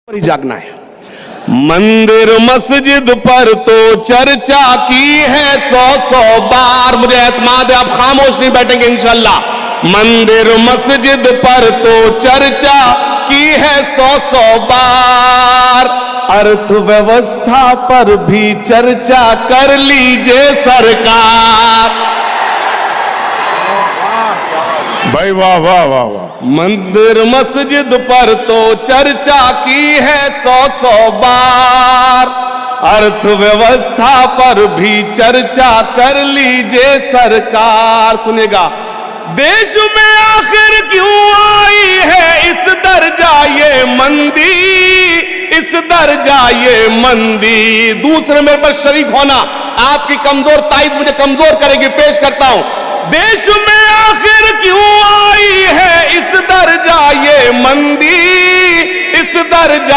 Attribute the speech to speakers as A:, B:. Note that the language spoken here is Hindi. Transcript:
A: पर ही जागना है। मंदिर मस्जिद पर तो चर्चा की है 100 बार। मुझे एतमाद है आप खामोश नहीं बैठेंगे इंशाल्लाह। मंदिर मस्जिद पर तो चर्चा की है 100 बार। अर्थव्यवस्था पर भी चर्चा कर लीजिए सरकार।
B: भाई वाह वाह वाह वाह।
A: मंदिर मस्जिद पर तो चर्चा की है 100 बार। अर्थव्यवस्था पर भी चर्चा कर लीजिए सरकार। सुनेगा, देश में आखिर क्यों आई है इस दर्जा ये मंदी, इस दर्जा ये मंदी। दूसरे मेरे पर शरीक होना आपकी कमजोर ताईद मुझे कमजोर करेगी। पेश करता हूं, देश में आखिर क्यों आई है इस दर्जा ये मंदी, इस दर्जा